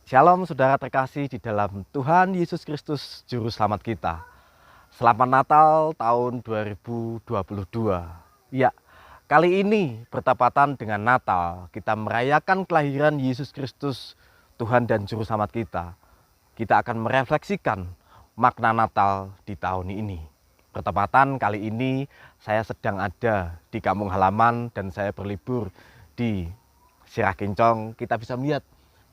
Shalom saudara terkasih di dalam Tuhan Yesus Kristus Juru Selamat kita. Selamat Natal tahun 2022. Ya, kali ini bertepatan dengan Natal, kita merayakan kelahiran Yesus Kristus Tuhan dan Juru Selamat kita. Kita akan merefleksikan makna Natal di tahun ini. Bertepatan kali ini saya sedang ada di kampung halaman dan saya berlibur di Sirah Kincong. Kita bisa melihat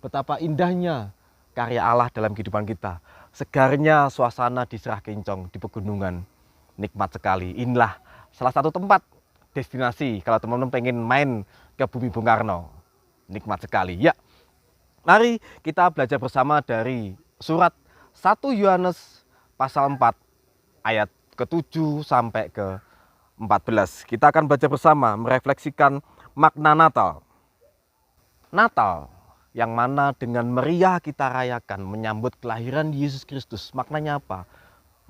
betapa indahnya karya Allah dalam kehidupan kita. Segarnya suasana di Sirah Kincong, di pegunungan. Nikmat sekali. Inilah salah satu tempat destinasi kalau teman-teman pengen main ke Bumi Bung Karno. Nikmat sekali. Ya, mari kita belajar bersama dari surat 1 Yohanes pasal 4 ayat ke-7 sampai ke-14. Kita akan baca bersama merefleksikan makna Natal. Natal yang mana dengan meriah kita rayakan menyambut kelahiran Yesus Kristus. Maknanya apa?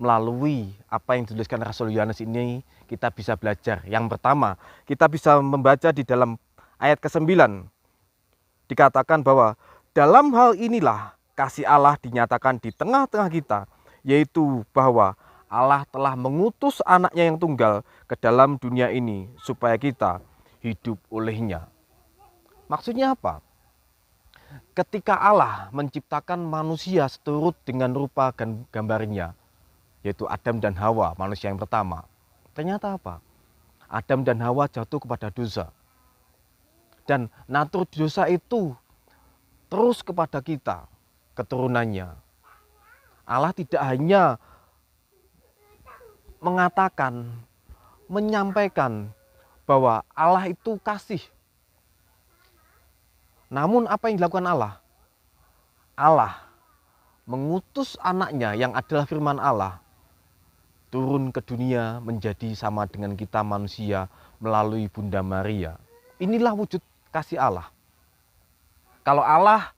Melalui apa yang dituliskan Rasul Yohanes ini kita bisa belajar. Yang pertama, kita bisa membaca di dalam ayat ke-9. Dikatakan bahwa dalam hal inilah kasih Allah dinyatakan di tengah-tengah kita, yaitu bahwa Allah telah mengutus anaknya yang tunggal ke dalam dunia ini supaya kita hidup olehnya. Maksudnya apa? Ketika Allah menciptakan manusia seturut dengan rupa dan gambarnya, yaitu Adam dan Hawa, manusia yang pertama. Ternyata apa? Adam dan Hawa jatuh kepada dosa. Dan natur dosa itu terus kepada kita, keturunannya. Allah tidak hanya mengatakan, menyampaikan bahwa Allah itu kasih. Namun apa yang dilakukan Allah? Allah mengutus anaknya yang adalah firman Allah turun ke dunia menjadi sama dengan kita manusia melalui Bunda Maria. Inilah wujud kasih Allah. Kalau Allah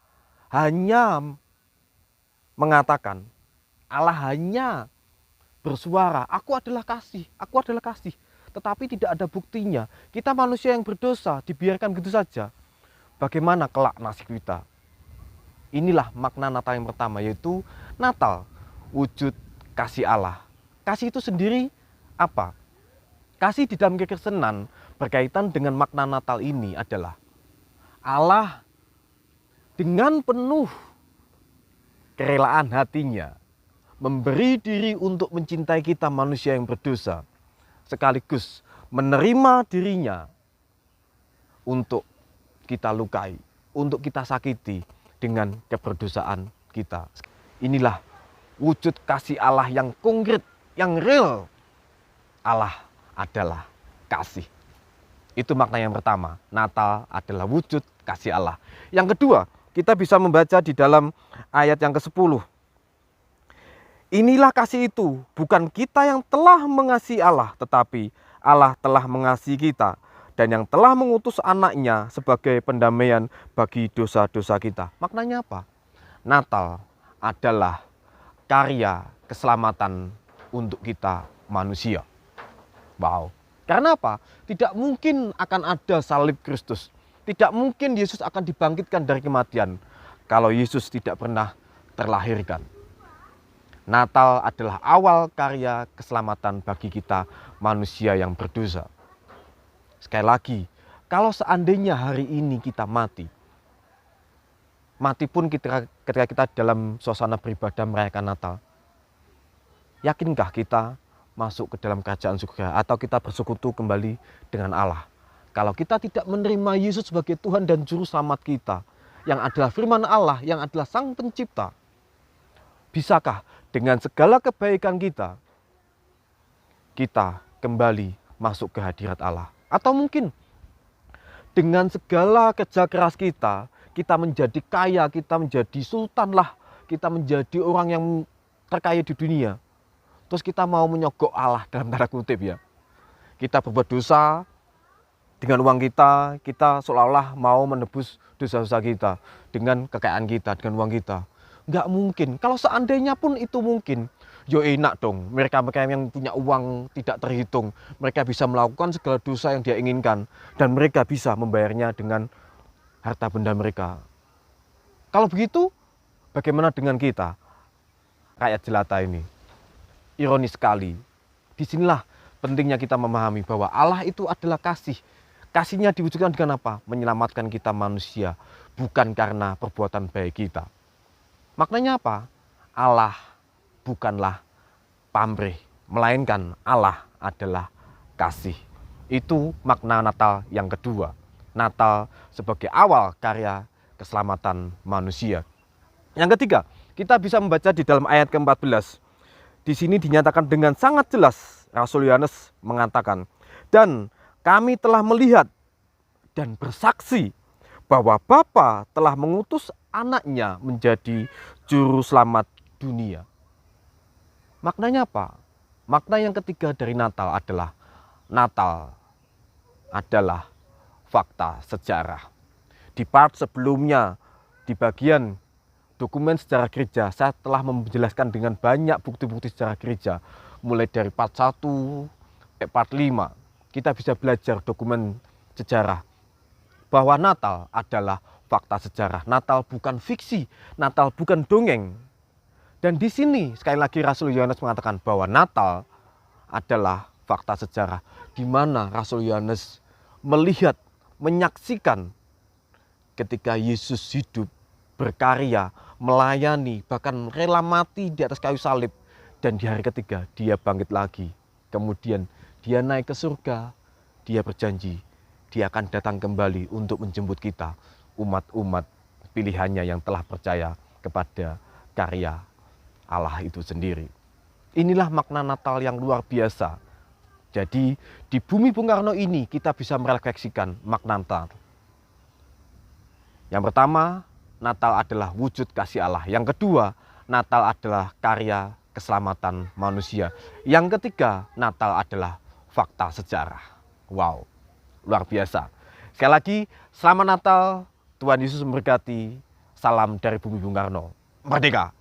hanya mengatakan, Allah hanya bersuara, aku adalah kasih, aku adalah kasih. Tetapi tidak ada buktinya. Kita manusia yang berdosa dibiarkan begitu saja. Bagaimana kelak nasib kita? Inilah makna Natal yang pertama, yaitu Natal, wujud kasih Allah. Kasih itu sendiri apa? Kasih di dalam kekristenan berkaitan dengan makna Natal ini adalah Allah dengan penuh kerelaan hatinya memberi diri untuk mencintai kita manusia yang berdosa, sekaligus menerima dirinya untuk kita lukai, untuk kita sakiti dengan keberdosaan kita. Inilah wujud kasih Allah yang konkret, yang real. Allah adalah kasih. Itu makna yang pertama. Natal adalah wujud kasih Allah. Yang kedua, kita bisa membaca di dalam ayat yang ke-10. Inilah kasih itu, bukan kita yang telah mengasihi Allah, tetapi Allah telah mengasihi kita dan yang telah mengutus anaknya sebagai pendamaian bagi dosa-dosa kita. Maknanya apa? Natal adalah karya keselamatan untuk kita manusia. Wow. Karena apa? Tidak mungkin akan ada salib Kristus. Tidak mungkin Yesus akan dibangkitkan dari kematian kalau Yesus tidak pernah terlahirkan. Natal adalah awal karya keselamatan bagi kita manusia yang berdosa. Sekali lagi, kalau seandainya hari ini kita mati pun ketika kita dalam suasana beribadah merayakan Natal, yakinkah kita masuk ke dalam kerajaan surga atau kita bersekutu kembali dengan Allah? Kalau kita tidak menerima Yesus sebagai Tuhan dan Juru Selamat kita, yang adalah firman Allah, yang adalah Sang Pencipta, bisakah dengan segala kebaikan kita kembali masuk ke hadirat Allah? Atau mungkin dengan segala kerja keras kita menjadi kaya, kita menjadi sultan lah, kita menjadi orang yang terkaya di dunia. Terus kita mau menyogok Allah dalam tanda kutip ya. Kita berbuat dosa dengan uang kita seolah-olah mau menebus dosa-dosa kita dengan kekayaan kita, dengan uang kita. Nggak mungkin. Kalau seandainya pun itu mungkin, yo enak dong. Mereka yang punya uang tidak terhitung, mereka bisa melakukan segala dosa yang dia inginkan dan mereka bisa membayarnya dengan harta benda mereka. Kalau begitu, Bagaimana dengan kita, rakyat jelata ini? Ironis sekali. Disinilah pentingnya kita memahami bahwa Allah itu adalah kasih. Kasihnya diwujudkan dengan apa? Menyelamatkan kita manusia, bukan karena perbuatan baik kita. Maknanya apa? Allah bukanlah pamrih, melainkan Allah adalah kasih. Itu makna Natal yang kedua. Natal sebagai awal karya keselamatan manusia. Yang ketiga, kita bisa membaca di dalam ayat ke-14. Di sini dinyatakan dengan sangat jelas, Rasul Yohanes mengatakan, dan kami telah melihat dan bersaksi bahwa Bapa telah mengutus anaknya menjadi juru selamat dunia. Maknanya apa? Makna yang ketiga dari Natal adalah fakta sejarah. Di part sebelumnya, di bagian dokumen sejarah gereja, saya telah menjelaskan dengan banyak bukti-bukti sejarah gereja. Mulai dari part 1, part 5, kita bisa belajar dokumen sejarah. Bahwa Natal adalah fakta sejarah. Natal bukan fiksi, Natal bukan dongeng. Dan di sini sekali lagi Rasul Yohanes mengatakan bahwa Natal adalah fakta sejarah. Di mana Rasul Yohanes melihat, menyaksikan ketika Yesus hidup, berkarya, melayani, bahkan rela mati di atas kayu salib. Dan di hari ketiga dia bangkit lagi. Kemudian dia naik ke surga. Dia berjanji dia akan datang kembali untuk menjemput kita, umat-umat pilihannya yang telah percaya kepada karya Allah itu sendiri. Inilah makna Natal yang luar biasa. Jadi di bumi Bung Karno ini kita bisa merefleksikan makna Natal. Yang pertama, Natal adalah wujud kasih Allah. Yang kedua, Natal adalah karya keselamatan manusia. Yang ketiga, Natal adalah fakta sejarah. Wow, luar biasa. Sekali lagi, selamat Natal, Tuhan Yesus memberkati. Salam dari bumi Bung Karno. Merdeka!